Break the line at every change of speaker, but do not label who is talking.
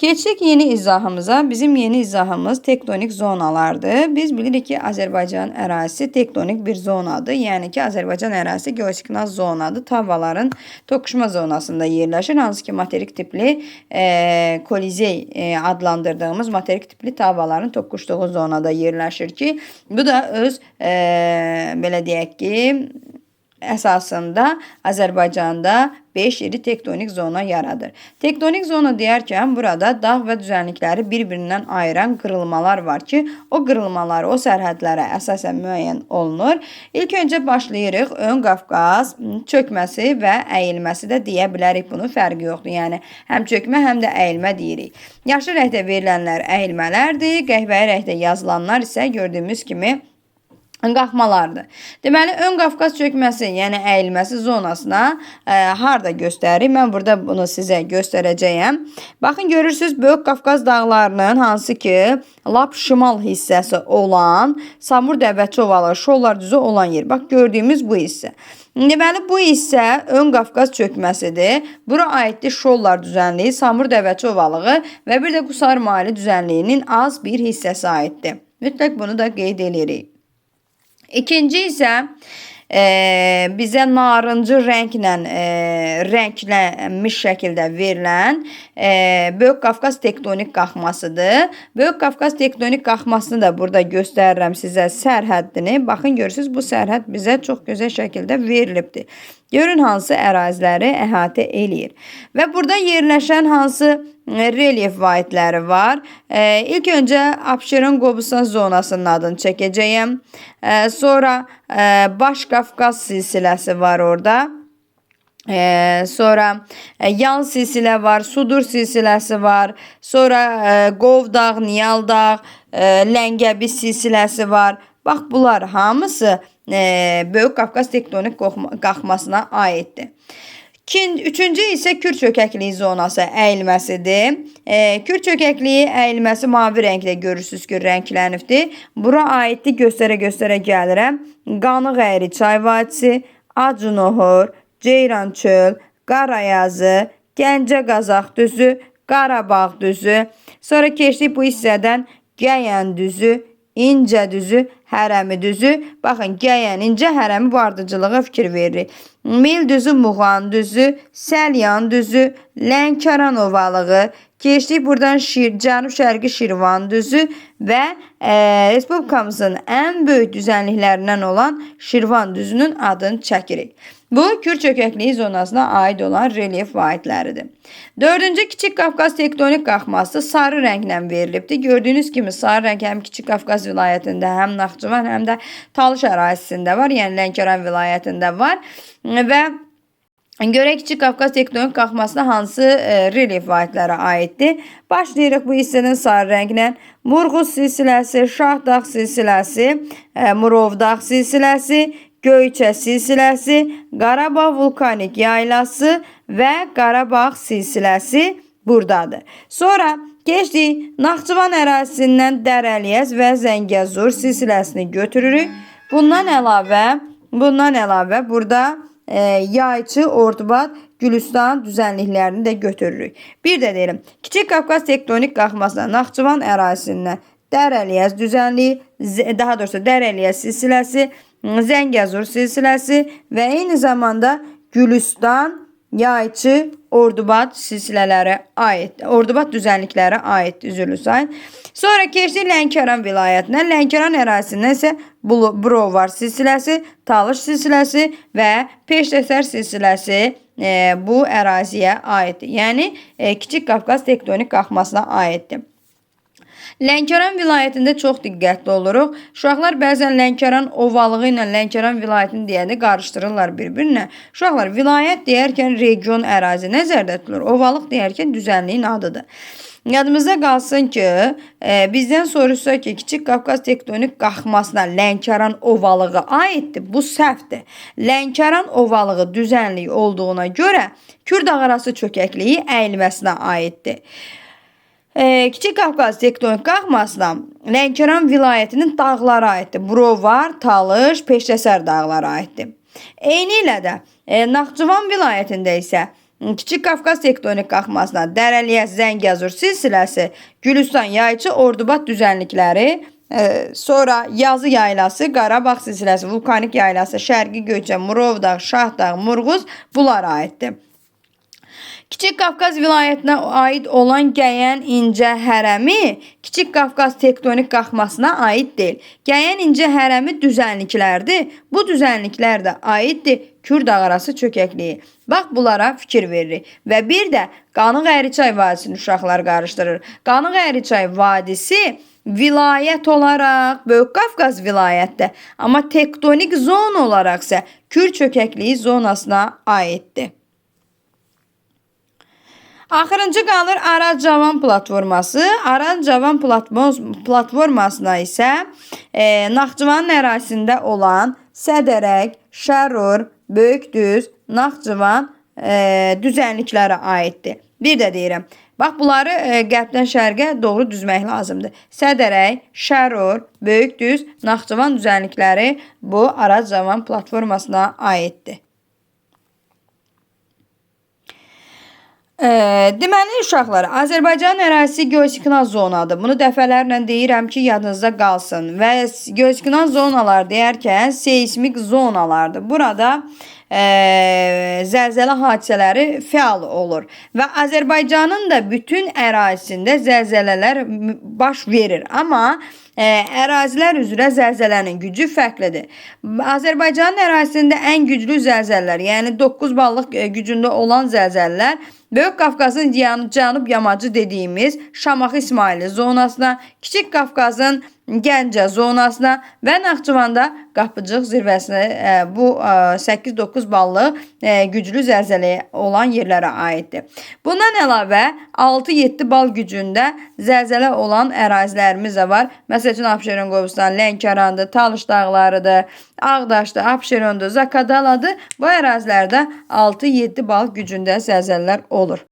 Keçdik yeni izahımıza. Bizim yeni izahımız tektonik zonalardır. Biz bilirik ki Azərbaycan ərazisi tektonik bir zonadır. Yəni ki, Azərbaycan ərazisi geosiknaz zonadır. Tavaların toqquşma zonasında yerləşir. Hansı ki, materik tipli kolizey adlandırdığımız materik tipli tavaların toqquşduğu zonada yerləşir ki, bu da öz belə deyək ki, əsasında Azərbaycanda 5 iri tektonik zona yaradır. Tektonik zona deyərkən burada dağ və düzənlikləri bir-birindən ayıran qırılmalar var ki, o qırılmalar o sərhədlərə əsasən müəyyən olunur. İlk öncə başlayırıq ön Qafqaz çökməsi və əyilməsi də deyə bilərik. Bunun fərqi yoxdur. Yəni həm çökmə, həm də əyilmə deyirik. Yaşıl rəngdə verilənlər əyilmələrdir. Qəhvəyi rəngdə yazılanlar isə gördüyümüz kimi qalxmalardır. Deməli, ön Qafqaz çökməsi, yəni əyilməsi zonasına harda göstərir? Mən burada bunu sizə göstərəcəyəm. Baxın, görürsünüz, Böyük Qafqaz dağlarının hansı ki, lap şimal hissəsi olan Samur Dəvəçi ovalığı, Şollar düzü olan yer. Bax, gördüyümüz bu hissə. Deməli, bu hissə ön Qafqaz çökməsidir. Bura aiddir Şollar düzənliyi, Samur Dəvəçi ovalığı və bir də Qusar Maili düzənliyinin az bir hissəsi aiddir. Mütləq bunu da qeyd edirik. İkinci isə bizə narıncı rənglənmiş şəkildə verilən Böyük Qafqaz tektonik qalxmasıdır. Böyük Qafqaz tektonik qalxmasını da burada göstərirəm sizə sərhəddini. Baxın, görürsünüz, bu sərhəd bizə çox gözəl şəkildə verilibdir. Görün hansı əraziləri əhatə eləyir. Və burada yerləşən hansı relyef vahidləri var. İlk öncə Abşeron Qobustan zonasının adını çəkəcəyəm. Sonra Baş Qafqaz silsiləsi var orada. Sonra yan silsilə var, Sudur silsiləsi var. Sonra Qovdağ, Niyaldağ, Ləngəbi silsiləsi var. Bax, bunlar hamısı Böyük Qafqaz tektonik qalxmasına aiddir. Üçüncü isə Kür çökəkliyi zonası əyilməsidir. Kür çökəkliyi əyilməsi mavi rəngdə görürsünüz ki, rənglənibdir. Bura aiddir, göstərə gəlirəm. Qanıq əyri çay vadisi, Acınohor, Ceyran çöl, Qarayazı, Gəncə Qazaq düzü, Qarabağ düzü. Sonra keçdik bu hissədən Gəyən düzü, İncə düzü, Hərəmi düzü. Baxın, Gəyən, İncə, Hərəmi bu ardıcılığa fikir veririk. Mil düzü, Muğan düzü, Səlyan düzü, Lənkəran ovalığı. Keçdik buradan Cənub-Şərqi Şirvan düzü və Respublikamızın ən böyük düzənliklərindən olan Şirvan düzünün adını çəkirik. Bu, Kür çökəkliyi zonasına aid olan relyef vahidləridir. Dördüncü Kiçik Qafqaz tektonik qalxması sarı rənglə verilibdir. Gördüyünüz kimi sarı rəng həm Kiçik Qafqaz vilayətində, həm Naxçıvan, həm də Talış ərazisində var. Yəni Lənkəran vilayətində var. Və görək Kiçik Qafqaz tektonik qalxmasına hansı relyef vahidlərə aiddir. Başlayırıq bu hissədən sarı rənglə. Murğuz silsiləsi, Şahdağ silsiləsi, Murovdağ silsiləsi, Göyçə silsiləsi, Qarabağ vulkanik yaylası və Qarabağ silsiləsi buradadır. Sonra keçdik Naxçıvan ərazisindən Dərəliyəz və Zəngəzur silsiləsini götürürük. Bundan əlavə burada Yayçı, Ordubad, Gülüstan düzənliklərini də götürürük. Bir də deyirəm, Kiçik Qafqaz tektonik qalxmasına Naxçıvan ərazisindən Dərəliyəz düzənliyi, daha doğrusu Dərəliyəz silsiləsi, Zəngəzur silsiləsi və eyni zamanda Gülüstan, Yayçı, Ordubad silsilələri aiddir. Ordubad düzənlikləri aiddir, üzrlü sayın. Sonra keçdik Lənkəran vilayətinə. Lənkəran ərazisindən isə Brovar silsiləsi, Talış silsiləsi və Peştəsər silsiləsi bu əraziyə aiddir. Yəni, Kiçik Qafqaz tektonik qalxmasına aiddir. Lənkəran vilayətində çox diqqətli oluruq. Uşaqlar bəzən Lənkəran ovalığı ilə Lənkəran vilayətini deyəndə qarışdırırlar bir-birinə. Uşaqlar, vilayət deyərkən region ərazi nəzərdə tutulur. Ovalıq deyərkən düzənliyin adıdır. Yadımızda qalsın ki, bizdən soruşsa ki, Kiçik Qafqaz tektonik qalxmasına Lənkəran ovalığı aiddir. Bu səhvdir. Lənkəran ovalığı düzənliyi olduğuna görə Kürdağarası çökəkliyi əyilməsinə aiddir. Kiçik Qafqaz tektonik qalxmasına Lənkəran vilayətinin dağları aiddir. Brovar, Talış, Peştəsər dağları aiddir. Eyni ilə də Naxçıvan vilayətində isə Kiçik Qafqaz tektonik qalxmasına Dərəliyəs, Zəngəzur silsiləsi, Gülüstan, Yayçı, Ordubad düzənlikləri, sonra Yazı yaylası, Qarabağ silsiləsi, Vulkanik yaylası, Şərqi Göyçə, Murovdağ, Şahdağ, Murğuz bunlara aiddir. Kiçik Qafqaz vilayətinə aid olan Gəyən İncə hərəmi Kiçik Qafqaz tektonik qalxmasına aid deyil. Gəyən İncə hərəmi düzənliklərdir. Bu düzənliklər də aiddir Kürdağ arası çökəkliyi. Bax, bunlara fikir veririk. Və bir də Qanıq-Əriçay vadisini uşaqlar qarışdırır. Qanıq-Əriçay vadisi vilayət olaraq Böyük Qafqaz vilayətdə, amma tektonik zon olaraq isə Kür çökəkliyi zonasına aiddir. Axırıncı qalır Araz Cavan platforması. Araz Cavan platformasına isə Naxçıvanın ərazisində olan Sədərək, Şərur, Böyükdüz, Naxçıvan düzənliklərə aiddir. Bir də deyirəm, bax, bunları qərbdən şərqə doğru düzmək lazımdır. Sədərək, Şərur, Böyükdüz, Naxçıvan düzənlikləri bu Araz Cavan platformasına aiddir. Deməli, uşaqlar, Azərbaycanın ərazisi geosinkron zonadır. Bunu dəfələrlə deyirəm ki, yadınızda qalsın. Və geosinkron zonalar deyərkən seismik zonalardır. Burada zəlzələ hadisələri fəal olur. Və Azərbaycanın da bütün ərazisində zəlzələlər baş verir. Amma ərazilər üzrə zəlzələnin gücü fərqlidir. Azərbaycanın ərazisində ən güclü zəlzələlər, yəni 9 ballıq gücündə olan zəlzələlər Böyük Qafqazın cənub yamacı dediyimiz Şamaxı İsmaili zonasına, Kiçik Qafqazın Gəncə zonasına və Naxçıvanda Qapıcıq zirvəsinə bu 8-9 ballıq güclü zəlzələ olan yerlərə aiddir. Bundan əlavə 6-7 bal gücündə zəlzələ olan ərazilərimiz də var. Məsəl üçün Abşeron, Qobustan, Lənkərandır, Talış dağlarıdır, Ağdaşdır, Abşerondur, Zakadaladır. Bu ərazilərdə 6-7 bal gücündə zəlzələlər olur.